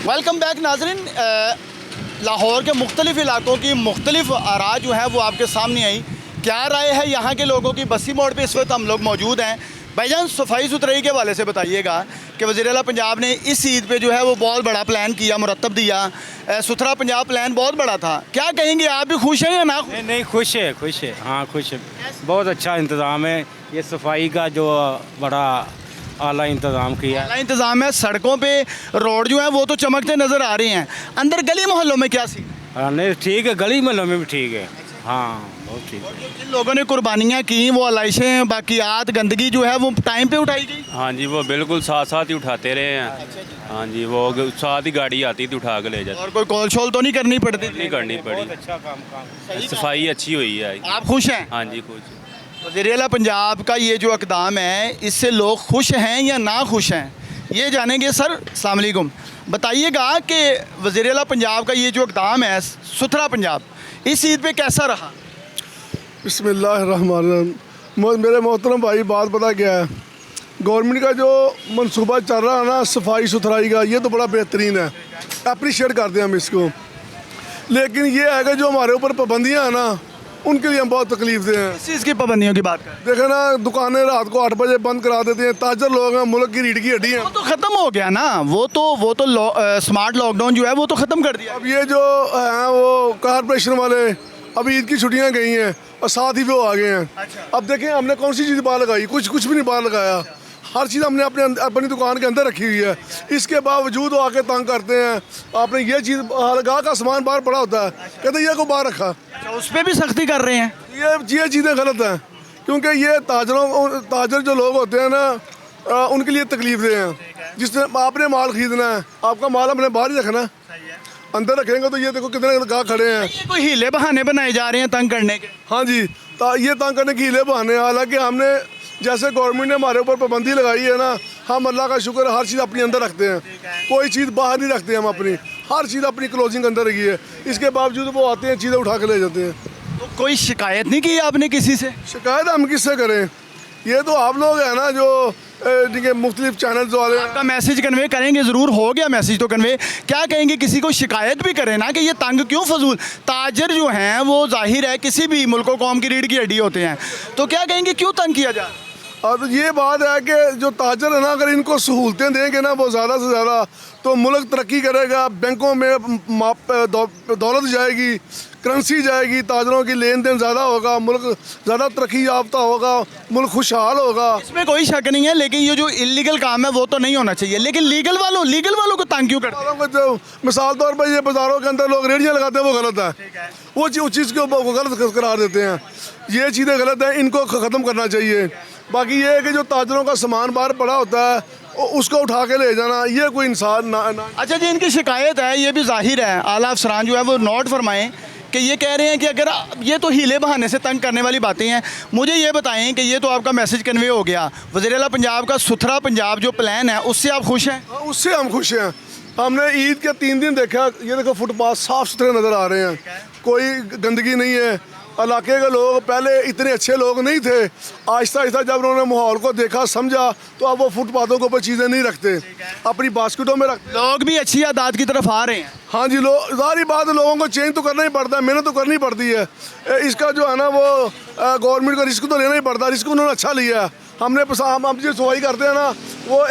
Welcome back नाजरीन। लाहौर के मुख्तलिफ़ इलाकों की मुख्तलिफ़ आरा जो है वो आपके सामने आई। क्या राय है यहाँ के लोगों की? बस्सी मोड़ पे इस वक्त हम लोग मौजूद हैं। भाईजान, सफाई सुथराई के हवाले से बताइएगा कि वज़ीर-ए-आला पंजाब ने इस ईद पे जो है वो बहुत बड़ा प्लान किया, मुरतब दिया। सुथरा पंजाब प्लान बहुत बड़ा था। क्या कहेंगे, आप भी खुश हैं या ना? नहीं, खुश है, हाँ खुश है। बहुत अच्छा इंतज़ाम है, ये सफाई का जो बड़ा आला इंतज़ाम किया है। इंतज़ाम है। सड़कों पे रोड जो है वो तो चमकते नज़र आ रहे हैं। अंदर गली मोहल्लों में क्या सी? हाँ, नहीं ठीक है, गली महलों में भी ठीक है। हाँ, बहुत ठीक है। जिन लोगों ने कुर्बानियाँ की, वो आलाइशें, बाकियात, गंदगी जो है वो टाइम पे उठाई गई। हाँ जी, वो बिल्कुल साथ साथ ही उठाते रहे हैं। हाँ जी, वो साथ ही गाड़ी आती थी उठा के ले जाती। और कोई कॉल शॉल तो नहीं करनी पड़ती थी? नहीं करनी पड़ी। अच्छा काम सफाई अच्छी हुई है। आप खुश हैं? हाँ जी, खुश। वज़ीर-ए-आला पंजाब का ये जो इक़दाम है, इससे लोग खुश हैं या ना खुश हैं, ये जानेंगे। सर अस्सलाम वालेकुम, बताइएगा कि वज़ीर-ए-आला पंजाब का ये जो इक़दाम है सुथरा पंजाब, इस ईद पे कैसा रहा? बिस्मिल्लाहिर्रहमानिर्रहीम। मेरे मोहतरम भाई, बात पता क्या है, गवर्नमेंट का जो मंसूबा चल रहा है ना सफाई सुथराई का, ये तो बड़ा बेहतरीन है, अप्रिशिएट करते हैं हम इसको। लेकिन ये है कि जो हमारे ऊपर पाबंदियाँ हैं ना, उनके लिए हम बहुत तकलीफ दे हैं। इस चीज़ की पाबंदियों की बात करें, देखे ना, दुकानें रात को 8 बजे बंद करा देते हैं। ताजर लोग हैं, मुल्क की रीढ़ की हड्डी हैं। वो तो ख़त्म हो गया ना। वो तो स्मार्ट लॉकडाउन जो है वो तो ख़त्म कर दिया। अब ये जो हैं वो कारपोरेशन वाले, अभी ईद की छुट्टियां गई हैं और साथ ही वो आ गए हैं। अब देखें, हमने कौन सी चीज़ बाहर लगाई? कुछ भी नहीं बाहर लगाया। हर चीज़ हमने अपनी दुकान के अंदर रखी हुई है। इसके बावजूद वो आके तंग करते हैं। आपने ये चीज़ हरगाह का सामान बाहर पड़ा होता है, कहते ये को बाहर रखा। अच्छा, उस पर भी सख्ती कर रहे हैं। ये चीज़ें गलत हैं, क्योंकि ये ताजर जो लोग होते हैं ना, उनके लिए तकलीफ दे हैं। जिसने आपने माल खरीदना है, आपका माल हमने बाहर ही रखना है। अंदर रखेंगे तो ये देखो कितने गाहक खड़े हैं। ये कोई हीले बहाने बनाए जा रहे हैं तंग करने के? हाँ जी, ये तंग करने की हीले बहाने। हालांकि हमने, जैसे गवर्नमेंट ने हमारे ऊपर पाबंदी लगाई है ना, हम अल्लाह का शुक्र हर चीज़ अपनी अंदर रखते हैं। कोई चीज़ बाहर नहीं रखते हम अपनी, हर चीज़ अपनी क्लोजिंग अंदर रखी है। इसके बावजूद वो आते हैं, चीज़ें उठा के ले जाते हैं। तो कोई शिकायत नहीं की आपने किसी से? शिकायत हम किससे करें? ये तो आप लोग हैं ना, जो मुख्तलिफ चैनल्स वाले। आपका मैसेज कन्वे करेंगे, ज़रूर हो गया मैसेज तो कन्वे। क्या कहेंगे, किसी को शिकायत भी करें ना कि ये तंग क्यों फजूल? ताजर जो हैं वो जाहिर है किसी भी मुल्क कौम की रीढ़ की हड्डी होते हैं, तो क्या कहेंगे क्यों तंग किया जा? और ये बात है कि जो ताजर है ना, अगर इनको सहूलतें देंगे ना वो ज़्यादा से ज़्यादा, तो मुल्क तरक्की करेगा। बैंकों में दौलत जाएगी, करेंसी जाएगी, ताजरों की लेन देन ज़्यादा होगा, मुल्क ज़्यादा तरक्की याफ्ता होगा, मुल्क खुशहाल होगा। इसमें कोई शक नहीं है। लेकिन ये जो इलीगल काम है वो तो नहीं होना चाहिए। लेकिन लीगल वालों को तंग क्यों करते हैं? जो मिसाल तौर पर ये बाज़ारों के अंदर लोग रेडियाँ लगाते हैं, वो गलत है। वो उस चीज़ को गलत करार देते हैं। ये चीज़ें गलत हैं, इनको ख़त्म करना चाहिए। बाकी ये है कि जो ताजरों का सामान बाहर पड़ा होता है उसको उठा के ले जाना, ये कोई इंसान ना। अच्छा जी, इनकी शिकायत है, ये भी जाहिर है, आला अफसरान जो है वो नोट फरमाएं कि ये कह रहे हैं कि अगर ये तो हीले बहाने से तंग करने वाली बातें हैं। मुझे ये बताएं कि ये तो आपका मैसेज कन्वे हो गया, वज़ीर-ए-आला पंजाब का सुथरा पंजाब जो प्लान है उससे आप खुश हैं? उससे हम खुश हैं। हमने ईद के 3 दिन देखा, ये देखो फुटपाथ साफ़ सुथरे नज़र आ रहे हैं, कोई गंदगी नहीं है। इलाके के लोग पहले इतने अच्छे लोग नहीं थे, आहिस्ता आहिस्ता जब उन्होंने माहौल को देखा समझा, तो अब वो फुटपाथों के ऊपर चीज़ें नहीं रखते, अपनी बास्केटों में रखते। लोग भी अच्छी आदत की तरफ आ रहे हैं। हाँ जी, सारी बात, लोगों को चेंज तो करना ही पड़ता है, मेहनत तो करनी पड़ती है। इसका जो है ना वो गवर्नमेंट का रिस्क तो लेना ही पड़ता है। रिस्क उन्होंने अच्छा लिया है। हम जो सफाई करते हैं ना, वो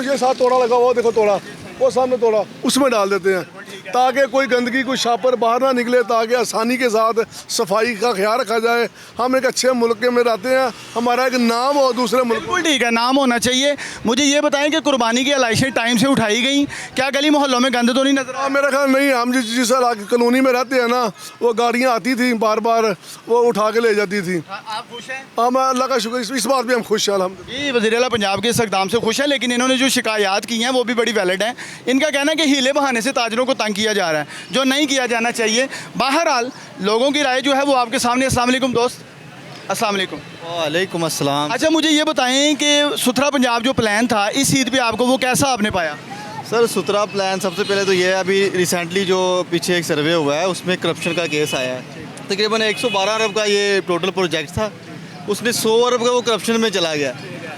ये साथ तोड़ा लगा हुआ, देखो तोड़ा, वो सामने तोड़ा, उसमें डाल देते हैं ताकि कोई गंदगी, कोई शापर बाहर ना निकले, ताकि आसानी के साथ सफाई का ख्याल रखा जाए। हम एक अच्छे मुल्क में रहते हैं, हमारा एक नाम हो दूसरे मुल्क। बिल्कुल ठीक है, नाम होना चाहिए। मुझे ये बताएं कि कुर्बानी की आलाइशें टाइम से उठाई गई, क्या गली मोहल्लों में गंद तो नहीं नजर? मेरा ख्याल नहीं। हम जिस कॉलोनी में रहते हैं ना, वो गाड़ियाँ आती थी बार बार, वो उठा के ले जाती थी। आप खुश हैं? हम अल्लाह का शुक्र, इस बात पर हम खुश हैं अल्हम्दुलिल्लाह। ये वज़ीर-ए-आला पंजाब के इस इक़दाम से खुश है, लेकिन इन्होंने जो शिकायत की हैं वो भी बड़ी वैलिड हैं। इनका कहना है कि हीले बहाने से ताजरों को तंग किया जा रहा है, जो नहीं किया जाना चाहिए। बहरहाल लोगों की राय जो है वो आपके सामने। अस्सलाम वालेकुम दोस्त। अस्सलाम वालेकुम। वालेकुम अस्सलाम। अच्छा, मुझे ये बताएं कि सुथरा पंजाब जो प्लान था इस ईद पे आपको वो कैसा आपने पाया? सर, सुथरा प्लान सबसे पहले तो ये है, अभी रिसेंटली जो पीछे एक सर्वे हुआ है उसमें करप्शन का केस आया है। तकरीबन 112 अरब का ये टोटल प्रोजेक्ट था, उसमें 100 अरब का वो करप्शन में चला गया।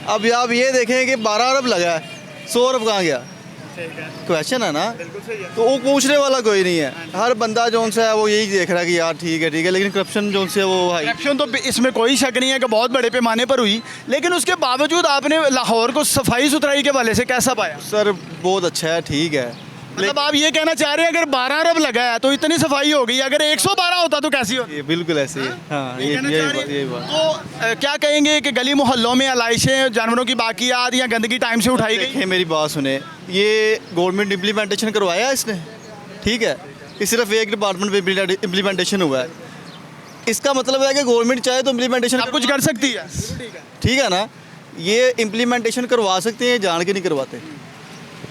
अब आप ये देखें कि 12 अरब लगा है, 100 अरब कहाँ गया? क्वेश्चन है ना, तो वो पूछने वाला कोई नहीं है। हर बंदा जो सा है वो यही देख रहा है कि यार ठीक है, लेकिन करप्शन जो से वो हाई। करप्शन तो इसमें कोई शक नहीं है कि बहुत बड़े पैमाने पर हुई, लेकिन उसके बावजूद आपने लाहौर को सफाई सुथराई के हवाले से कैसा पाया? सर बहुत अच्छा है, ठीक है। मतलब आप ये कहना चाह रहे हैं अगर 12 अरब लगा है तो इतनी सफाई हो गई, अगर 112 होता तो कैसी होती? ये बिल्कुल ऐसे ही है। हाँ, कहना चाह रहे यही हैं? बात। तो क्या कहेंगे कि गली मोहल्लों में आलाइशें, जानवरों की बाकियात या गंदगी टाइम से उठाई गई? देखिए मेरी बात सुने, ये गवर्नमेंट इम्प्लीमेंटेशन करवाया है इसने, ठीक है, ये सिर्फ एक डिपार्टमेंट में इम्प्लीमेंटेशन हुआ है। इसका मतलब है कि गवर्नमेंट चाहे तो इम्प्लीमेंटेशन आप कुछ कर सकती है, ठीक है ना। ये इम्प्लीमेंटेशन करवा सकते हैं, जान के नहीं करवाते।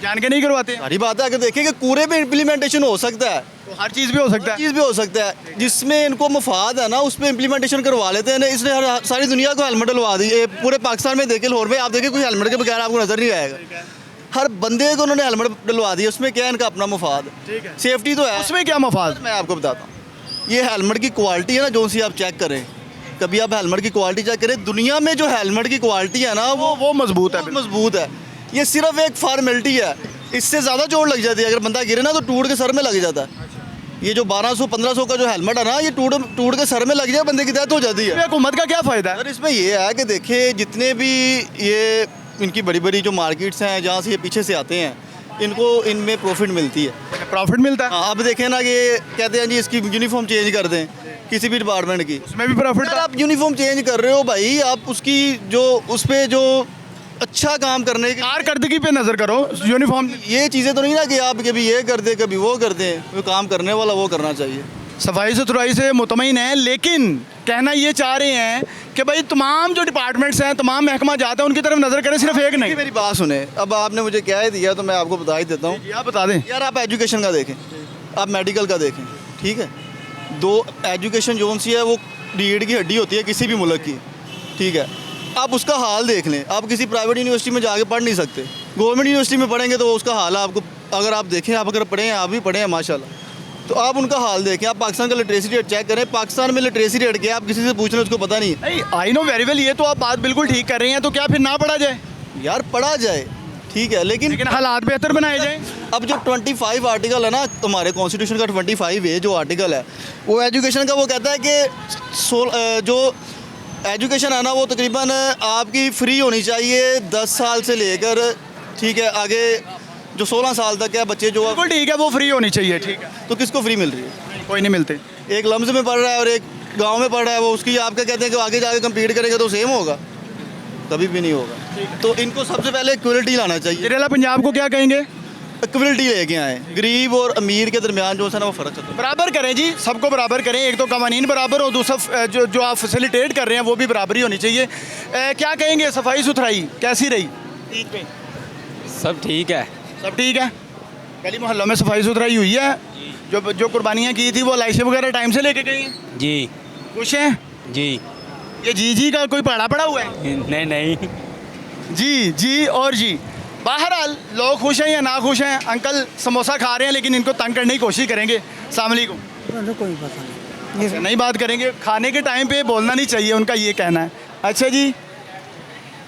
जान के नहीं करवाते? सारी बात है, अगर देखें कि पूरे पे इम्प्लीमेंटेशन हो सकता है तो हर चीज़ भी हो सकता है। चीज़ भी हो सकता है, जिसमें इनको मफाद है ना उस पर इम्प्लीमेंटेशन करवा लेते हैं। इसने हर सारी दुनिया को हेलमेट डलवा दी। ये पूरे पाकिस्तान में देखे, लाहौर में आप देखें कोई हेलमेट के बगैर आपको नजर नहीं आएगा। हर बंदे को उन्होंने हेलमेट डलवा दिया। उसमें क्या है, इनका अपना मफाद, ठीक है। सेफ्टी तो है। उसमें क्या मफाद? मैं आपको बताता हूँ, ये हेलमेट की क्वालिटी है ना, जो सी आप चेक करें, कभी आप हेलमेट की क्वालिटी चेक करें, दुनिया में जो हेलमेट की क्वालिटी है ना वो मजबूत है। मजबूत है। ये सिर्फ एक फॉर्मेलिटी है, इससे ज़्यादा जोड़ लग जाती है। अगर बंदा गिरे ना तो टूट के सर में लग जाता है। ये जो 1200-1500 का जो हेलमेट है ना, ये टूट के सर में लग जाए, बंदे की डेथ हो जाती है। हुकूमत का क्या फ़ायदा है? सर इसमें ये है कि देखिए, जितने भी ये इनकी बड़ी बड़ी जो मार्केट्स हैं जहाँ से ये पीछे से आते हैं, इनको इनमें प्रॉफिट मिलती है। प्रॉफिट मिलता है? हाँ, अब देखें ना कि कहते हैं जी इसकी यूनिफॉर्म चेंज कर दें किसी भी डिपार्टमेंट की, उसमें भी प्रॉफिट अगर आप यूनिफॉर्म चेंज कर रहे हो भाई, आप उसकी जो उस पर जो अच्छा काम करने की कारकर्दगी पे नजर करो। यूनिफॉर्म, ये चीज़ें तो नहीं ना कि आप कभी ये कर दे कभी वो कर दें। वो काम करने वाला वो करना चाहिए। सफाई सुथराई से मुतमईन है, लेकिन कहना ये चाह रहे हैं कि भाई तमाम जो डिपार्टमेंट्स हैं, तमाम महकमा जाते हैं, उनकी तरफ नजर करें, सिर्फ एक नहीं। मेरी बात सुने, अब आपने मुझे क्या ही दिया तो मैं आपको बता ही देता हूँ। आप बता दें। यार आप एजुकेशन का देखें, आप मेडिकल का देखें, ठीक है। दो एजुकेशन जोन सी है वो रीढ़ की हड्डी होती है किसी भी मुल्क की, ठीक है। आप उसका हाल देख लें, आप किसी प्राइवेट यूनिवर्सिटी में जाके पढ़ नहीं सकते। गवर्नमेंट यूनिवर्सिटी में पढ़ेंगे तो उसका हाल है आपको, अगर आप देखें, आप अगर पढ़े हैं, आप भी पढ़े हैं माशाल्लाह, तो आप उनका हाल देखें। आप पाकिस्तान का लिटरेसी रेट चेक करें, पाकिस्तान में लिटरेसी रेट क्या, आप किसी से पूछ लें उसको पता नहीं है। नहीं, आई नो वेरी वेल, ये तो आप बात बिल्कुल ठीक कर रहे हैं। तो क्या फिर ना पढ़ा जाए? यार पढ़ा जाए, ठीक है, लेकिन हालात बेहतर बनाए जाए। अब जो 25 आर्टिकल है ना हमारे कॉन्स्टिट्यूशन का, 25 है जो आर्टिकल है, वो एजुकेशन का, वो कहता है कि जो एजुकेशन है ना वो तकरीबन आपकी फ्री होनी चाहिए 10 साल से लेकर, ठीक है, आगे जो 16 साल तक है बच्चे जो, बिल्कुल ठीक है, वो फ्री होनी चाहिए, ठीक है। तो किसको फ्री मिल रही है? कोई नहीं मिलते। एक लम्स में पढ़ रहा है और एक गांव में पढ़ रहा है, वो उसकी आपका कहते हैं कि आगे जाके कम्पीट करेगा तो सेम होगा? कभी भी नहीं होगा। तो इनको सबसे पहले इक्वलिटी लाना चाहिए। जिला पंजाब को क्या कहेंगे? इक्वलिटी लेके आए, गरीब और अमीर के दरमियान जो है ना वो फ़र्क खत्म। बराबर करें जी, सबको बराबर करें। एक तो कवानीन बराबर हो, दूसरा जो आप फैसिलिटेट कर रहे हैं वो भी बराबरी होनी चाहिए। क्या कहेंगे, सफाई सुथराई कैसी रही ईद पे? सब ठीक है। सब ठीक है। गली मोहल्लों में सफाई सुथराई हुई है? जो कुर्बानियाँ की थी वो लाइशें वगैरह टाइम से लेके गई हैं? जी खुश हैं? जी। ये जी का कोई पड़ा हुआ है? नहीं जी और जी। बहरहाल लोग खुश हैं या ना खुश हैं, अंकल समोसा खा रहे हैं लेकिन इनको तंग करने की कोशिश करेंगे। अस्सलाम वालेकुम। कोई पता नहीं, नहीं बात करेंगे, खाने के टाइम पे बोलना नहीं चाहिए, उनका ये कहना है। अच्छा जी,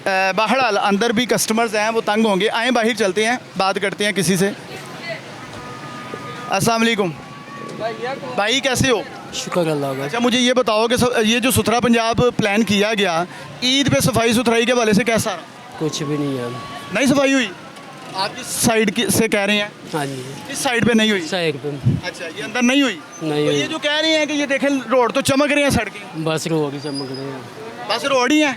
बहरहाल अंदर भी कस्टमर्स हैं, वो तंग होंगे। आए बाहर चलते हैं, बात करते हैं किसी से। अस्सलाम वालेकुम भाई, कैसे हो? शुक्र अल्लाह का। अच्छा मुझे ये बताओ कि ये जो सुथरा पंजाब प्लान किया गया, ईद पे सफाई सुथराई के हवाले से कैसा रहा? कुछ भी नहीं है। नहीं सफाई हुई? आप जिस साइड से कह रहे हैं, हाँ जी, इस साइड पे नहीं हुई? साइड पे अच्छा, ये अंदर नहीं हुई? नहीं तो हुई। ये जो कह रहे हैं कि ये देखें रोड तो चमक रहे हैं, सड़कें बस रोड ही चमक रहे हैं, बस रोड ही है,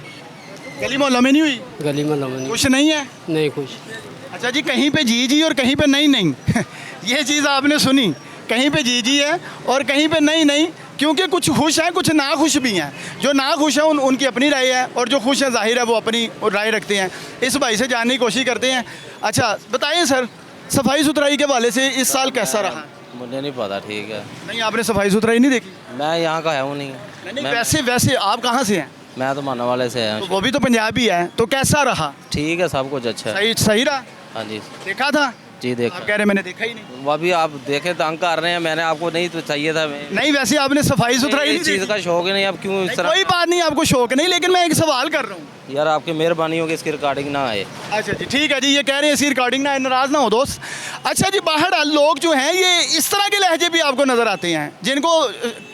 गली मोहल्लों में नहीं हुई? गली में लमन कुछ नहीं है? नहीं कुछ। अच्छा जी, कहीं पे जी और कहीं पे नहीं ये चीज़ आपने सुनी, कहीं पे जी है और कहीं पे नहीं, क्योंकि कुछ खुश हैं, कुछ ना खुश भी हैं। जो ना खुश हैं उनकी अपनी राय है, और जो खुश हैं जाहिर है वो अपनी राय रखते हैं। इस भाई से जानने की कोशिश करते हैं। अच्छा बताइए सर, सफाई सुथराई के हवाले से इस साल कैसा रहा? मुझे नहीं पता, ठीक है। नहीं, आपने सफाई सुथराई नहीं देखी? मैं यहाँ का हूँ नहीं। नहीं, वैसे आप कहाँ से हैं? मैं तो माना वाले से तो हैं। वो भी तो पंजाबी है, तो कैसा रहा? ठीक है, सब कुछ अच्छा है। सही रहा? हाँ जी देखा था? जी, आप देखा। कह रहे मैंने देखा ही नहीं। वो अभी आप देखे तंग कर रहे हैं, मैंने आपको नहीं तो चाहिए था। मैं नहीं, वैसे आपने सफाई सुथराई नहीं इस चीज़ देखी? का शौक ही नहीं, अब क्यों इस नहीं, तरह? कोई बात नहीं, आपको शौक नहीं, लेकिन मैं एक सवाल कर रहा हूँ यार आपकी मेहरबानी होगी इसकी रिकॉर्डिंग ना आए। अच्छा जी ठीक है जी, ये कह रहे हैं इसकी रिकॉर्डिंग ना, नाराज़ ना हो दोस्त। अच्छा जी, बाहर लोग जो हैं ये इस तरह के लहजे भी आपको नज़र आते हैं, जिनको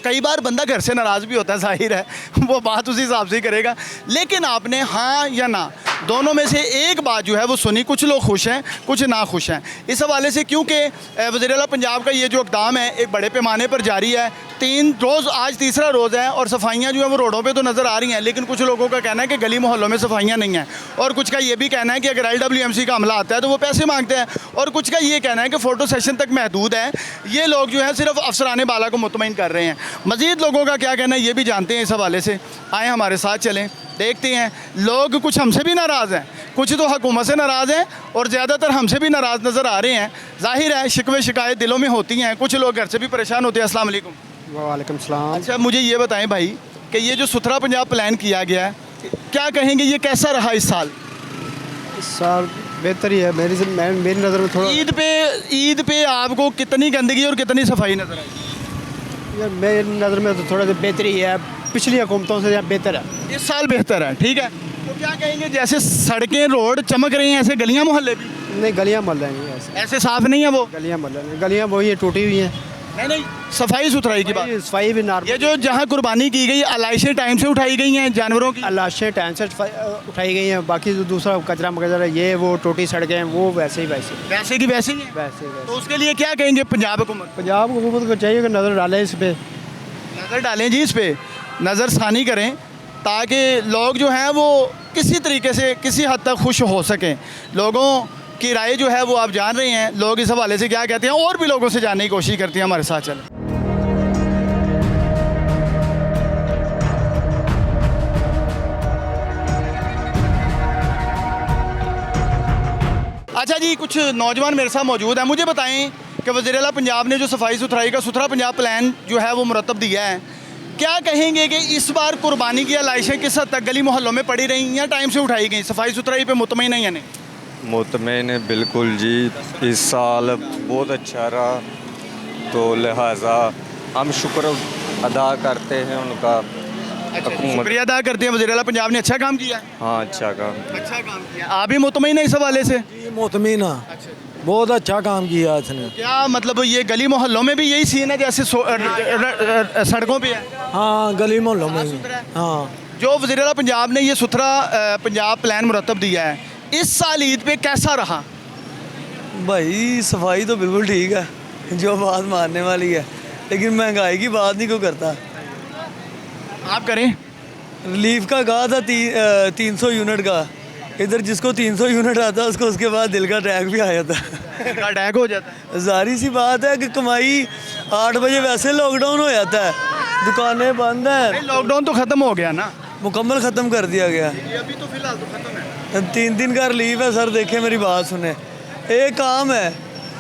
कई बार बंदा घर से नाराज़ भी होता है, जाहिर है वो बात उसी हिसाब से ही करेगा, लेकिन आपने हाँ या ना दोनों में से एक बात जो है वो सुनी। कुछ लोग खुश हैं, कुछ ना खुश हैं इस हवाले से, क्योंकि वज़ीर-ए-आला पंजाब का ये जो इक़दाम है एक बड़े पैमाने पर जारी है। 3 रोज़, आज तीसरा रोज़ है और सफाइयाँ जो हैं वो रोडों पे तो नज़र आ रही हैं, लेकिन कुछ लोगों का कहना है कि गली मोहल्लों में सफाइयाँ नहीं हैं, और कुछ का ये भी कहना है कि अगर LWMC का हमला आता है तो वो पैसे मांगते हैं, और कुछ का ये कहना है कि फ़ोटो सेशन तक महदूद है। ये लोग जो है सिर्फ अफसरान बाला को मुतमईन कर रहे हैं। मज़ीद लोगों का क्या कहना है ये भी जानते हैं इस हवाले से। आए हमारे साथ चलें, देखते हैं। लोग कुछ हमसे भी नाराज़ हैं, कुछ तो हुकूमत से नाराज़ हैं, और ज़्यादातर हमसे भी नाराज़ नज़र आ रहे हैं। जाहिर है शिकवे शिकायत दिलों में होती हैं, कुछ लोग घर से भी परेशान होते हैं। अस्सलाम वालेकुम। वालेकुम सलाम। अच्छा, मुझे ये बताएं भाई कि ये जो सुथरा पंजाब प्लान किया गया है, क्या कहेंगे ये कैसा रहा इस साल? इस साल बेहतर ही है मेरी नज़र में। थोड़ा ईद पे आपको कितनी गंदगी और कितनी सफाई नज़र आई? यार मेरी नज़र में तो थोड़ा सा बेहतर ही है, पिछली हुकूमतों से बेहतर है। इस साल बेहतर है, ठीक है। तो क्या कहेंगे, जैसे सड़कें रोड चमक रही हैं, ऐसे गलियां मोहल्ले भी नहीं, गलियाँ मल रही हैं ऐसे साफ नहीं है वो? गलियाँ मल रही हैं, गलियाँ वही है, टूटी हुई हैं। नहीं, सफाई सुथराई की बात। सफाई भी नार्मल। ये जो जहाँ कुर्बानी की गई आलाइशें टाइम से उठाई गई हैं जानवरों की? लाशें टाइम से उठाई गई हैं, बाकी जो दूसरा कचरा मकचरा ये वो टूटी सड़कें हैं वो वैसे ही वैसे की वैसे ही हैं। वैसे तो उसके लिए क्या कहेंगे पंजाब हुकूमत? पंजाब हुकूमत को चाहिए कि नज़र डालें इस पर। नज़र डालें जी, इस पे नज़रसानी करें, ताकि लोग जो हैं वो किसी तरीके से किसी हद तक खुश हो सकें। लोगों की राय जो है वो आप जान रहे हैं, लोग इस हवाले से क्या कहते हैं, और भी लोगों से जानने की कोशिश करते हैं। हमारे साथ चलें। अच्छा जी, कुछ नौजवान मेरे साथ मौजूद हैं। मुझे बताएं कि वज़ीर-ए-आला पंजाब ने जो सफाई सुथराई का सुथरा पंजाब प्लान जो है वो मुरतब दिया है, क्या कहेंगे कि इस बार कुर्बानी की आलाइशें किस हद तक गली मोहल्लों में पड़ी रही या टाइम से उठाई गई? सफाई सुथराई पे मुतमईन है या नहीं? मुतमईन है बिल्कुल जी, इस साल बहुत अच्छा रहा, तो लिहाजा हम शुक्र अदा करते हैं उनका। शुक्रिया अदा करते हैं, वज़ीर-ए-आला पंजाब ने अच्छा काम किया है। हाँ, अच्छा काम किया। आप भी मुतमईन है इस हवाले से? मुतमईन, बहुत अच्छा काम किया इसने। क्या मतलब ये गली मोहल्लों में भी यही सीन है जैसे सड़कों पे है? हाँ, गली मोहल्लों में भी। हाँ, जो वज़ीर-ए-आला पंजाब ने ये सुथरा पंजाब प्लान मुरतब दिया है, इस साल ईद पे कैसा रहा? भाई सफाई तो बिल्कुल ठीक है, जो बात मानने वाली है, लेकिन महंगाई की बात नहीं कोई करता। आप करें। रिलीफ का कहा था 300 यूनिट का, इधर जिसको 300 यूनिट आता है उसको उसके बाद दिल का अटैक भी आ जाता है। अटैक हो जाता है। जाहिर सी बात है कि कमाई 8 बजे वैसे लॉकडाउन हो जाता है, दुकानें बंद हैं। लॉकडाउन तो ख़त्म हो गया ना, मुकम्मल ख़त्म कर दिया गया। अभी तो फिलहाल तो ख़त्म है। 3 दिन का रिलीफ है सर। देखें मेरी बात सुने, एक काम है,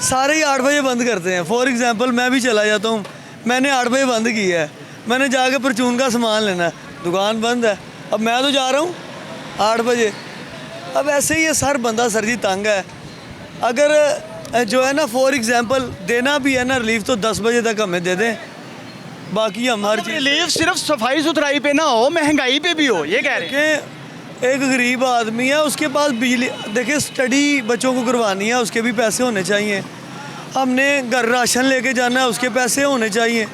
सारे ही 8 बजे बंद करते हैं। फॉर एग्जांपल मैं भी चला जाता हूँ, मैंने 8 बजे बंद किया है, मैंने जाके परचून का सामान लेना है, दुकान बंद है, अब मैं तो जा रहा हूँ 8 बजे। अब ऐसे ही है सर, बंदा सर जी तंग है। अगर जो है ना फॉर एग्जांपल देना भी है ना रिलीफ, तो 10 बजे तक हमें दे दें, बाकी हम हर चीज़। रिलीफ सिर्फ सफाई सुथराई पे ना हो, महंगाई पे भी हो, ये कह रहे हैं। कि एक गरीब आदमी है, उसके पास बिजली, देखिए स्टडी बच्चों को करवानी है, उसके भी पैसे होने चाहिए। हमने घर राशन लेके जाना है, उसके पैसे होने चाहिए।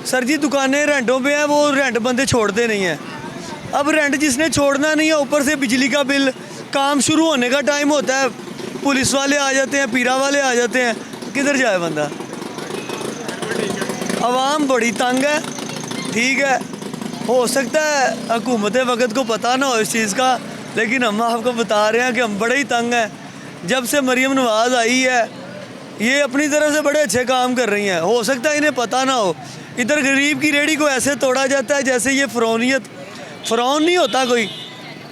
सर जी दुकानें रेंटों पे हैं, वो रेंट बंदे छोड़ते नहीं हैं। अब रेंट जिसने छोड़ना नहीं है, ऊपर से बिजली का बिल, काम शुरू होने का टाइम होता है, पुलिस वाले आ जाते हैं, पीरा वाले आ जाते हैं, किधर जाए बंदा? आवाम बड़ी तंग है। ठीक है, हो सकता है हुकूमत वक्त को पता ना हो इस चीज़ का, लेकिन हम आपको बता रहे हैं कि हम बड़े ही तंग हैं। जब से मरीम नवाज़ आई है, ये अपनी तरफ से बड़े अच्छे काम कर रही हैं, हो सकता है इन्हें पता ना हो। इधर गरीब की रेहड़ी को ऐसे तोड़ा जाता है जैसे ये फ़रौन नहीं होता कोई।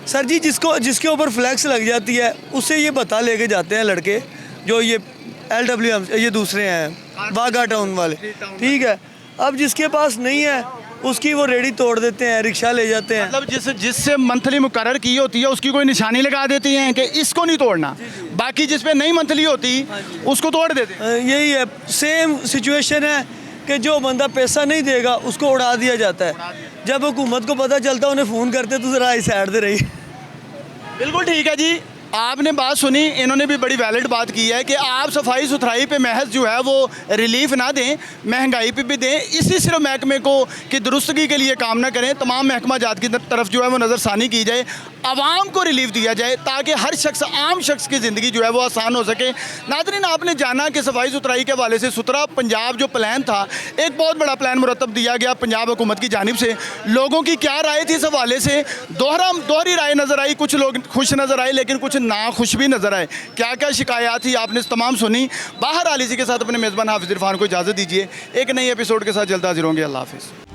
सर जी जिसके ऊपर फ्लैक्स लग जाती है, उससे ये बता लेके जाते हैं लड़के, जो ये LWM ये दूसरे हैं बागा टाउन वाले। ठीक है, अब जिसके पास नहीं है उसकी वो रेडी तोड़ देते हैं, रिक्शा ले जाते हैं। मतलब जिससे मंथली मुकर्रर की होती है उसकी कोई निशानी लगा देती हैं कि इसको नहीं तोड़ना, बाकी जिस पे नहीं मंथली होती उसको तोड़ देते हैं। यही है, सेम सिचुएशन है कि जो बंदा पैसा नहीं देगा उसको उड़ा दिया जाता है। जब हुकूमत को पता चलता है, उन्हें फ़ोन करते तो ज़रा इस साइड दे रही। बिल्कुल ठीक है जी, आपने बात सुनी, इन्होंने भी बड़ी वैलिड बात की है कि आप सफाई सुथराई पे महज जो है वो रिलीफ ना दें, महंगाई पे भी दें, इसी सिर्फ महकमे को की दुरुस्तगी के लिए काम ना करें, तमाम महकमा जात की तरफ जो है वो नज़रसानी की जाए, आवाम को रिलीफ दिया जाए ताकि हर शख्स, आम शख्स की ज़िंदगी जो है वो आसान हो सके। नाज़रीन, आपने जाना कि सफाई सुथराई के हवाले से सुथरा पंजाब जो प्लान था, एक बहुत बड़ा प्लान मुरतब दिया गया पंजाब हुकूमत की जानिब से। लोगों की क्या राय थी इस हवाले से, दोहरी राय नज़र आई, कुछ लोग खुश नज़र आए लेकिन कुछ नाखुश भी नज़र आए। क्या क्या शिकायत थी आपने तमाम सुनी। बाहर आलिसी के साथ अपने मेज़बान हाफिज़ इरफान को इजाज़त दीजिए, एक नई एपिसोड के साथ जल्द हाजिर होंगे। अल्लाह हाफिज़।